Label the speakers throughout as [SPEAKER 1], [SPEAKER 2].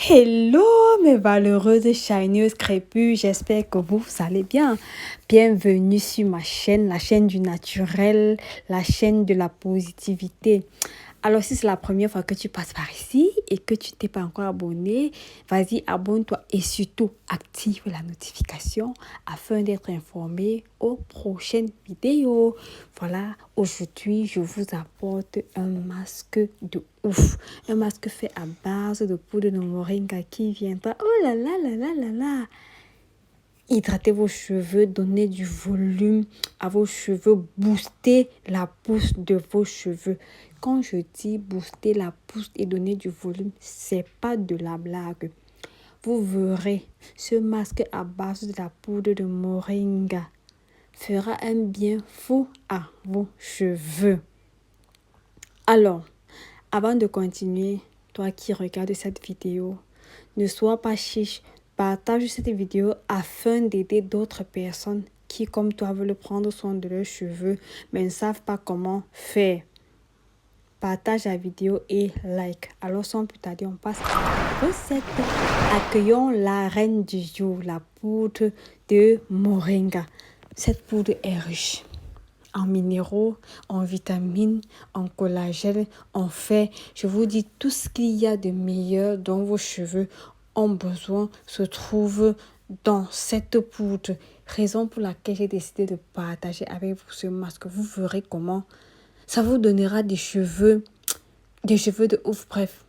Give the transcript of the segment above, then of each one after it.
[SPEAKER 1] Hello mes valeureuses shineuses crépus, j'espère que vous allez bien. Bienvenue sur ma chaîne, la chaîne du naturel, la chaîne de la positivité. Alors si c'est la première fois que tu passes par ici et que tu t'es pas encore abonné, vas-y abonne-toi et surtout active la notification afin d'être informé aux prochaines vidéos. Voilà, aujourd'hui je vous apporte un masque de ouf. Un masque fait à base de poudre de moringa qui viendra, oh là là là là là là, hydrater vos cheveux, donner du volume à vos cheveux, booster la pousse de vos cheveux. Quand je dis booster la pousse et donner du volume, c'est pas de la blague. Vous verrez, ce masque à base de la poudre de moringa fera un bien fou à vos cheveux. Alors, avant de continuer, toi qui regardes cette vidéo, ne sois pas chiche. Partage cette vidéo afin d'aider d'autres personnes qui, comme toi, veulent prendre soin de leurs cheveux mais ne savent pas comment faire. Partage la vidéo et like. Alors sans plus tarder, on passe à la recette. Accueillons la reine du jour, la poudre de moringa. Cette poudre est riche en minéraux, en vitamines, en collagène, en fer. Je vous dis, tout ce qu'il y a de meilleur dont vos cheveux ont besoin se trouve dans cette poudre. Raison pour laquelle j'ai décidé de partager avec vous ce masque. Vous verrez comment ça vous donnera des cheveux de ouf. Bref,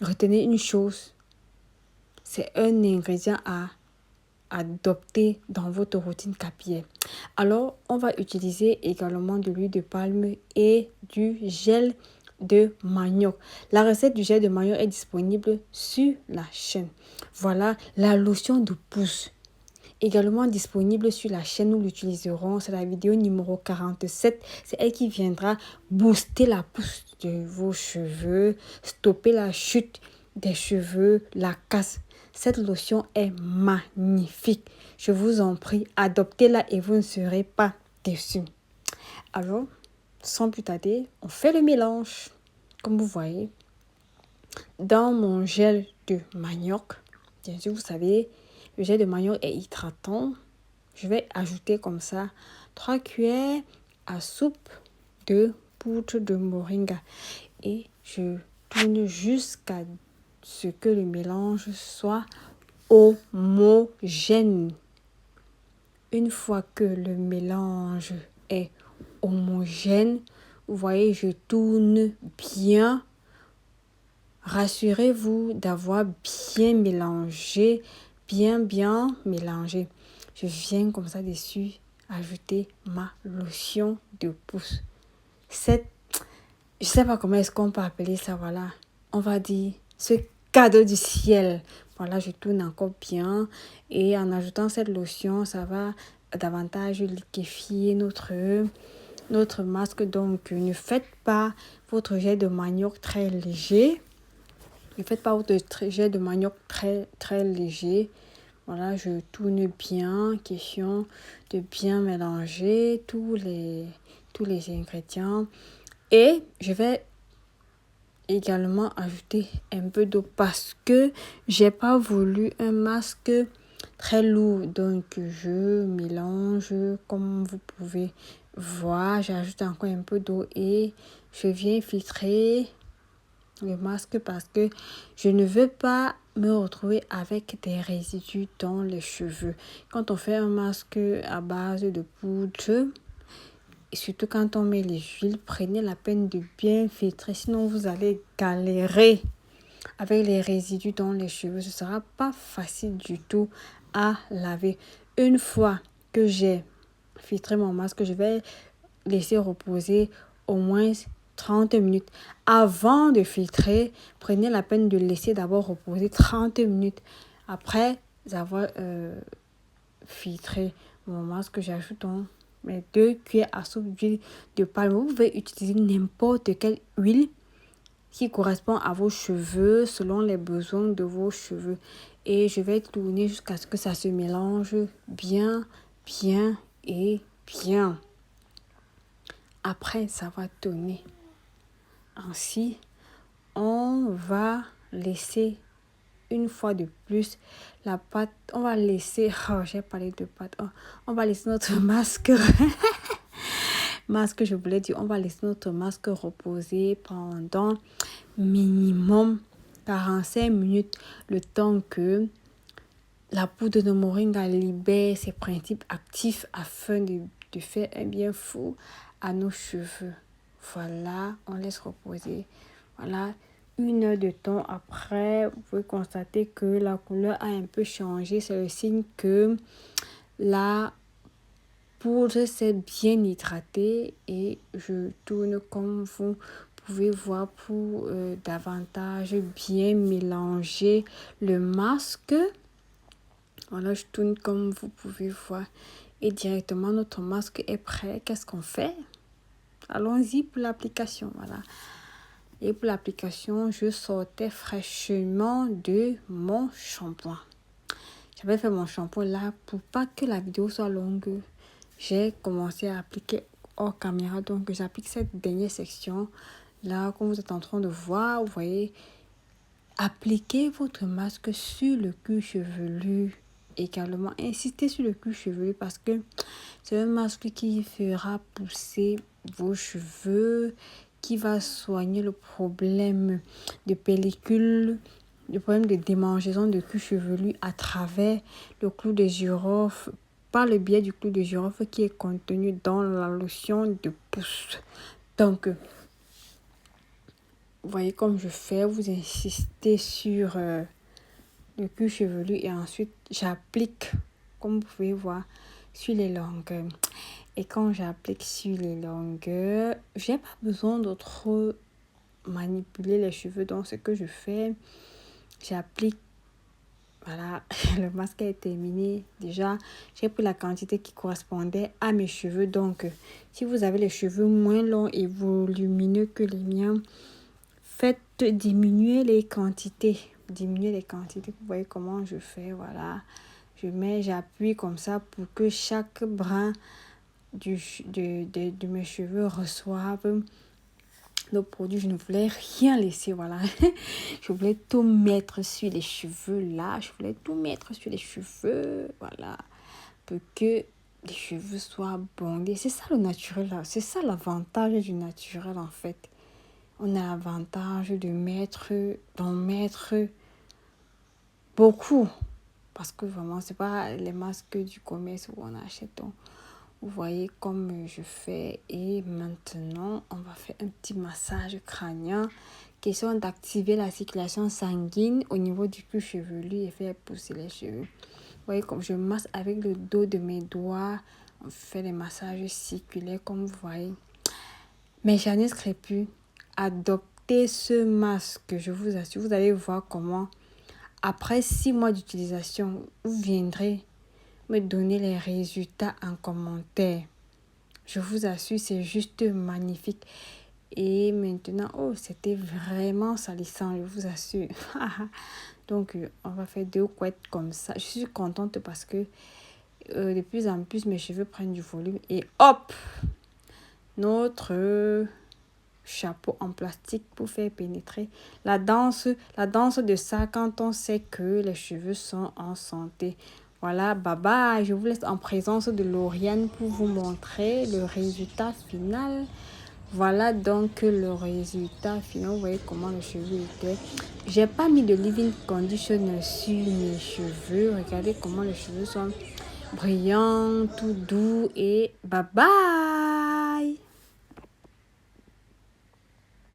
[SPEAKER 1] retenez une chose, c'est un ingrédient à adopter dans votre routine capillaire. Alors, on va utiliser également de l'huile de palme et du gel de manioc. La recette du gel de manioc est disponible sur la chaîne. Voilà, la lotion de pousse également disponible sur la chaîne. Nous l'utiliserons, c'est la vidéo numéro 47. C'est elle qui viendra booster la pousse de vos cheveux, stopper la chute des cheveux, la casse. Cette lotion est magnifique. Je vous en prie, adoptez-la et vous ne serez pas déçus. Alors, sans plus tarder, on fait le mélange. Comme vous voyez, dans mon gel de manioc, bien sûr, vous savez, le gel de manioc est hydratant. Je vais ajouter comme ça 3 cuillères à soupe de poudre de moringa. Et je tourne jusqu'à ce que le mélange soit homogène. Une fois que le mélange est homogène, vous voyez, je tourne bien. Rassurez-vous d'avoir bien mélangé, bien mélangé. Je viens comme ça dessus ajouter ma lotion de pousse. Je sais pas comment est-ce qu'on peut appeler ça, voilà. On va dire ce cadeau du ciel. Voilà, je tourne encore bien. Et en ajoutant cette lotion, ça va davantage liquéfier notre masque. Donc, ne faites pas votre jet de manioc très léger. Ne faites pas votre jet de manioc très léger. Voilà, je tourne bien. Question de bien mélanger tous les ingrédients. Et je vais également ajouter un peu d'eau parce que j'ai pas voulu un masque très lourd. Donc, je mélange comme vous pouvez voir. J'ajoute encore un peu d'eau et je viens filtrer le masque parce que je ne veux pas me retrouver avec des résidus dans les cheveux. Quand on fait un masque à base de poudre, et surtout quand on met les huiles, prenez la peine de bien filtrer, sinon vous allez galérer avec les résidus dans les cheveux. Ce ne sera pas facile du tout à laver. Une fois que j'ai filtré mon masque, je vais laisser reposer au moins 30 minutes. Avant de filtrer, prenez la peine de laisser d'abord reposer 30 minutes. Après avoir filtré mon masque, j'ajoute mes 2 cuillères à soupe d'huile de palme. Vous pouvez utiliser n'importe quelle huile qui correspond à vos cheveux, selon les besoins de vos cheveux. Et je vais tourner jusqu'à ce que ça se mélange bien et bien. Après, ça va tourner. Ainsi, on va laisser une fois de plus la pâte. On va laisser, j'ai parlé de pâte. On va laisser notre masque. Masque, je voulais dire, on va laisser notre masque reposer pendant minimum 45 minutes, le temps que la poudre de moringa libère ses principes actifs afin de faire un bien fou à nos cheveux. Voilà, on laisse reposer. Voilà, 1 heure de temps après, vous pouvez constater que la couleur a un peu changé. C'est le signe que la poudre s'est bien hydratée, et je tourne comme vous pouvez voir pour davantage bien mélanger le masque. Voilà, je tourne comme vous pouvez voir et directement notre masque est prêt. Qu'est-ce qu'on fait? Allons-y pour l'application. Voilà. Et pour l'application, je sortais fraîchement de mon shampoing. J'avais fait mon shampoing là pour pas que la vidéo soit longue. J'ai commencé à appliquer hors caméra. Donc, j'applique cette dernière section là, comme vous êtes en train de voir. Vous voyez, appliquez votre masque sur le cuir chevelu. Également, insistez sur le cuir chevelu parce que c'est un masque qui fera pousser vos cheveux, qui va soigner le problème de pellicule, le problème de démangeaison de cuir chevelu à travers le clou de girofle, par le biais du clou de girofle qui est contenu dans la lotion de pousse. Donc, vous voyez comme je fais, vous insistez sur le cuir chevelu et ensuite j'applique, comme vous pouvez voir, sur les longueurs. Et quand j'applique sur les longueurs, j'ai pas besoin de trop manipuler les cheveux. Donc, ce que je fais, j'applique. Voilà, le masque est terminé. Déjà, j'ai pris la quantité qui correspondait à mes cheveux. Donc, si vous avez les cheveux moins longs et volumineux que les miens, faites diminuer les quantités. Vous voyez comment je fais. Voilà, j'appuie comme ça pour que chaque brin de mes cheveux reçoive le produit. Je ne voulais rien laisser. Voilà, je voulais tout mettre sur les cheveux là. Voilà, pour que les cheveux soient bondés. C'est ça le naturel là. C'est ça l'avantage du naturel en fait. On a l'avantage d'en mettre beaucoup. Parce que vraiment, c'est pas les masques du commerce où on achète. Donc, vous voyez comme je fais. Et maintenant, on va faire un petit massage crânien. Question d'activer la circulation sanguine au niveau du cuir chevelu et faire pousser les cheveux. Vous voyez comme je masse avec le dos de mes doigts. On fait les massages circulaires comme vous voyez. Mais Janice Crépus, adoptez ce masque. Je vous assure, vous allez voir comment après 6 mois d'utilisation, vous viendrez me donner les résultats en commentaire. Je vous assure, c'est juste magnifique. Et maintenant, c'était vraiment salissant, je vous assure. Donc, on va faire 2 couettes comme ça. Je suis contente parce que de plus en plus, mes cheveux prennent du volume. Et hop, notre chapeau en plastique pour faire pénétrer la danse de ça quand on sait que les cheveux sont en santé. Voilà, bye bye. Je vous laisse en présence de Lauriane pour vous montrer le résultat final. Voilà donc le résultat final. Vous voyez comment le cheveu était. J'ai pas mis de leave-in conditioner sur mes cheveux. Regardez comment les cheveux sont brillants, tout doux et bye bye.